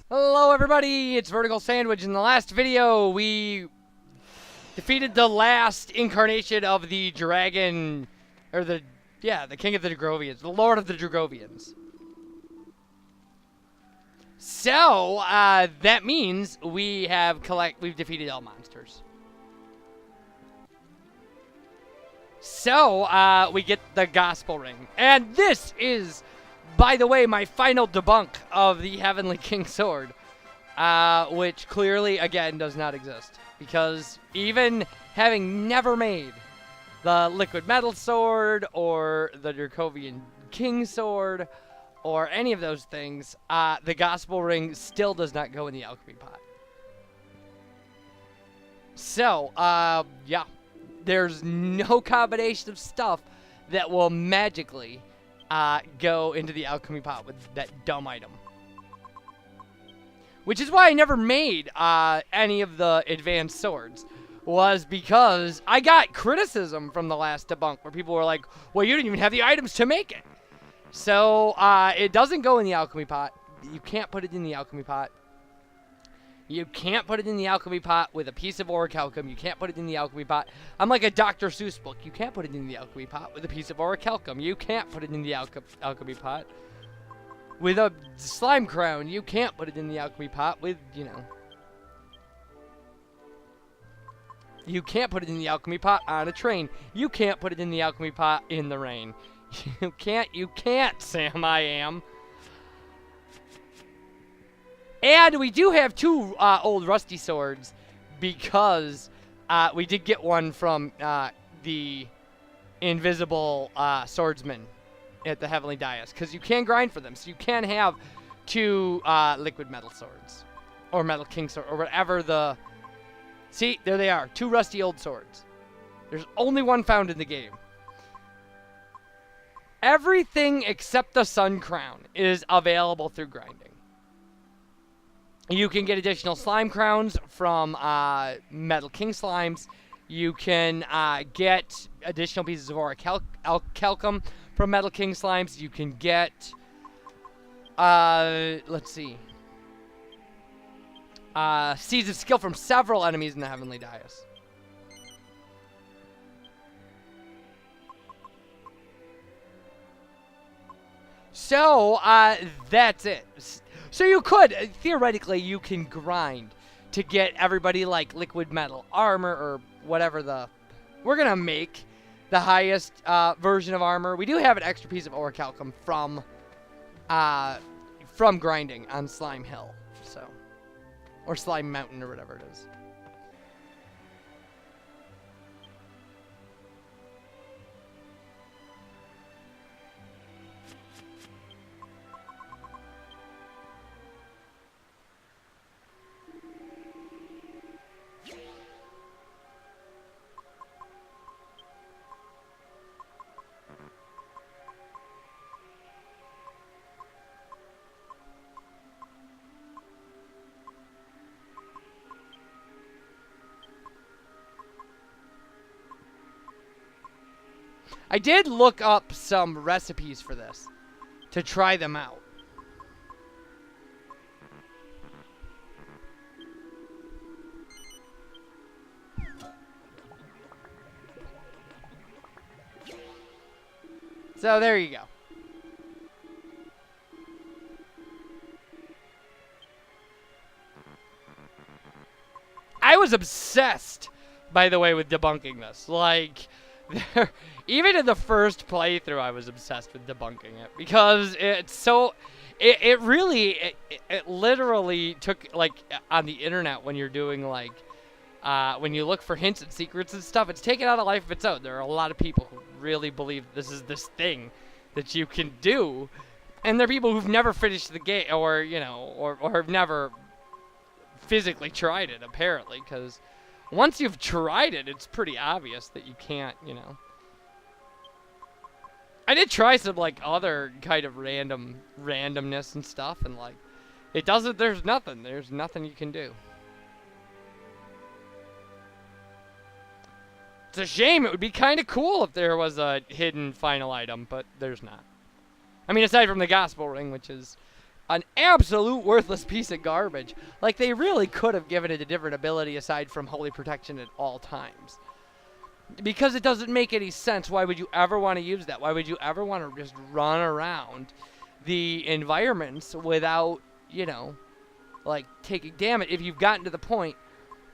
Hello everybody, it's VerticalSandwich. In the last video, we defeated the last incarnation of the dragon, or the king of the Dragovians, the lord of the Dragovians. So, that means we've defeated all monsters. So, we get the Gospel Ring. And this is, by the way, my final debunk of the Heavenly King Sword. Which clearly, again, does not exist. Because even having never made the Liquid Metal Sword, or the Dracovian King Sword, or any of those things, the Gospel Ring still does not go in the alchemy pot. So, yeah. There's no combination of stuff that will magically go into the alchemy pot with that dumb item. Which is why I never made any of the advanced swords. Was because I got criticism from the last debunk where people were like, well, you didn't even have the items to make it. So, it doesn't go in the alchemy pot. You can't put it in the alchemy pot. You can't put it in the alchemy pot with a piece of orichalcum. You can't put it in the alchemy pot. I'm like a Dr. Seuss book. You can't put it in the alchemy pot with a piece of orichalcum. You can't put it in the alchemy pot with a slime crown. You can't put it in the alchemy pot with, you know. You can't put it in the alchemy pot on a train. You can't put it in the alchemy pot in the rain. You can't, Sam I Am. And we do have two old rusty swords because we did get one from the invisible swordsman at the Heavenly Dais. Because you can grind for them. So you can have two liquid metal swords. Or metal king sword. Or whatever the... See, there they are. Two rusty old swords. There's only one found in the game. Everything except the Sun Crown is available through grinding. You can get additional slime crowns from Metal King Slimes. You can get additional pieces of orichalcum from Metal King Slimes. You can get, let's see, Seeds of Skill from several enemies in the Heavenly Dais. So, that's it. So you could, theoretically, you can grind to get everybody like liquid metal armor or whatever the... We're going to make the highest version of armor. We do have an extra piece of orichalcum from grinding on Slime Hill, so... Or Slime Mountain or whatever it is. I did look up some recipes for this to try them out. So there you go. I was obsessed, by the way, with debunking this. Like, even in the first playthrough, I was obsessed with debunking it because it's so. It literally took, like, on the internet when you're doing, like, when you look for hints and secrets and stuff, it's taken on a life of its own. There are a lot of people who really believe this is this thing that you can do, and there are people who've never finished the game, or, you know, or have never physically tried it, apparently, because once you've tried it, it's pretty obvious that you can't, you know. I did try some, like, other kind of randomness and stuff, and, like, it doesn't, there's nothing you can do. It's a shame. It would be kind of cool if there was a hidden final item, but there's not. I mean, aside from the Gospel Ring, which is an absolute worthless piece of garbage. Like, they really could have given it a different ability aside from Holy Protection at all times. Because it doesn't make any sense. Why would you ever want to use that? Why would you ever want to just run around the environments without, you know, like, taking... Damn it, if you've gotten to the point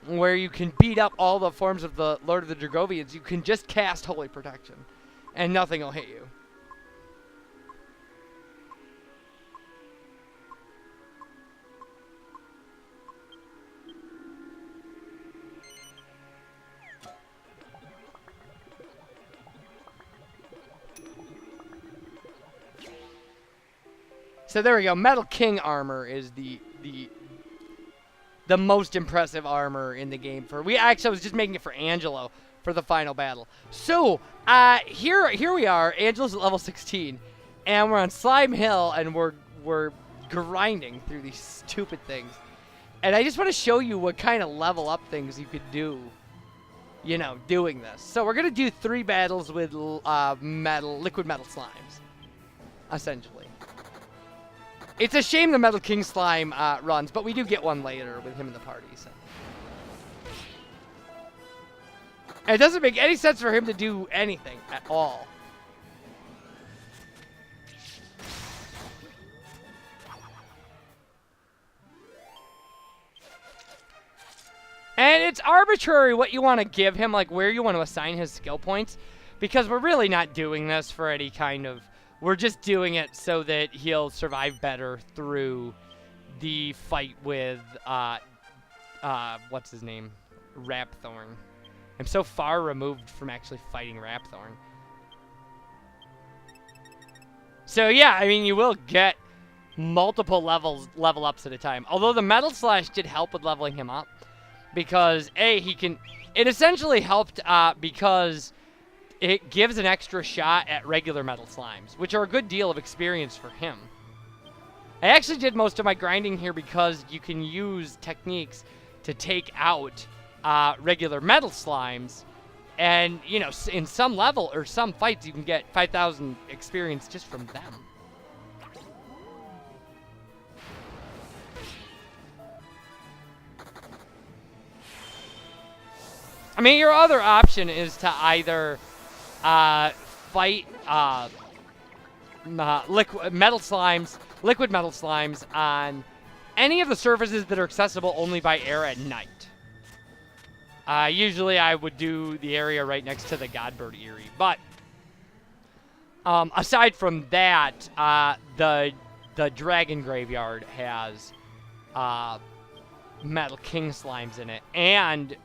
where you can beat up all the forms of the Lord of the Dragovians, you can just cast Holy Protection, and nothing will hit you. So there we go. Metal King armor is the most impressive armor in the game. I was just making it for Angelo for the final battle. So here we are. Angelo's at level 16, and we're on Slime Hill, and we're grinding through these stupid things. And I just want to show you what kind of level up things you could do, you know, doing this. So we're gonna do 3 battles with liquid metal slimes, essentially. It's a shame the Metal King slime runs, but we do get one later with him in the party. So. And it doesn't make any sense for him to do anything at all. And it's arbitrary what you want to give him, like where you want to assign his skill points, because we're really not doing this for any kind of... We're just doing it so that he'll survive better through the fight with, what's his name? Rapthorn. I'm so far removed from actually fighting Rapthorn. So yeah, I mean, you will get multiple level ups at a time. Although the Metal Slash did help with leveling him up. Because, it essentially helped because... It gives an extra shot at regular metal slimes, which are a good deal of experience for him. I actually did most of my grinding here because you can use techniques to take out regular metal slimes. And, you know, in some level or some fights, you can get 5,000 experience just from them. I mean, your other option is to either... fight liquid metal slimes on any of the surfaces that are accessible only by air at night. Usually I would do the area right next to the Godbird Eyrie, but aside from that, the Dragon Graveyard has Metal King slimes in it, and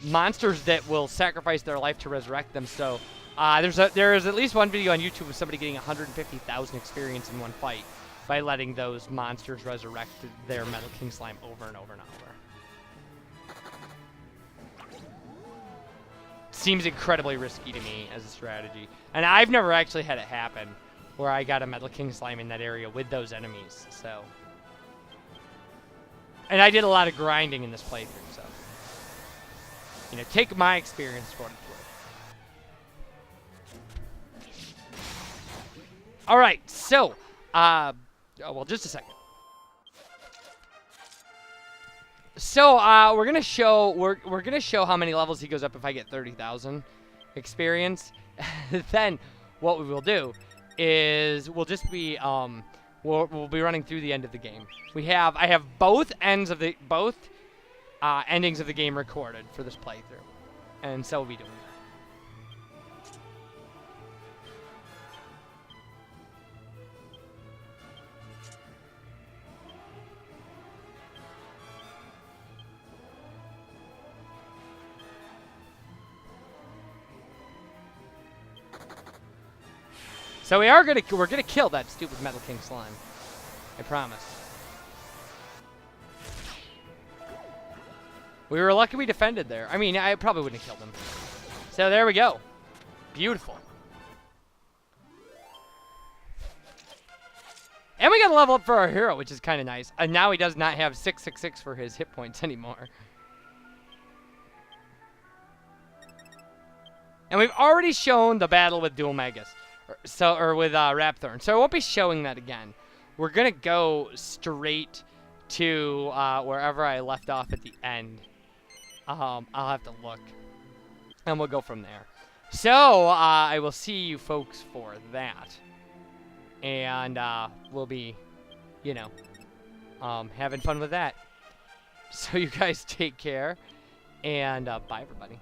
monsters that will sacrifice their life to resurrect them. So there is at least one video on YouTube of somebody getting 150,000 experience in one fight by letting those monsters resurrect their Metal King slime over and over and over. Seems incredibly risky to me as a strategy. And I've never actually had it happen where I got a Metal King slime in that area with those enemies. So, and I did a lot of grinding in this playthrough, so. You know, take my experience for what it's worth. All right, so, well, just a second. So, we're gonna show how many levels he goes up if I get 30,000 experience. Then, what we will do is we'll just be we'll be running through the end of the game. I have both endings of the game recorded for this playthrough, and so we'll be doing that. So we're gonna kill that stupid Metal King slime. I promise. We were lucky we defended there. I mean, I probably wouldn't have killed him. So there we go. Beautiful. And we got a level up for our hero, which is kind of nice. And now he does not have 666 for his hit points anymore. And we've already shown the battle with Dual Magus. Or with Rapthorn. So I won't be showing that again. we're going to go straight to wherever I left off at the end. I'll have to look. And we'll go from there. So, I will see you folks for that. And we'll be, you know, having fun with that. So you guys take care. And bye, everybody.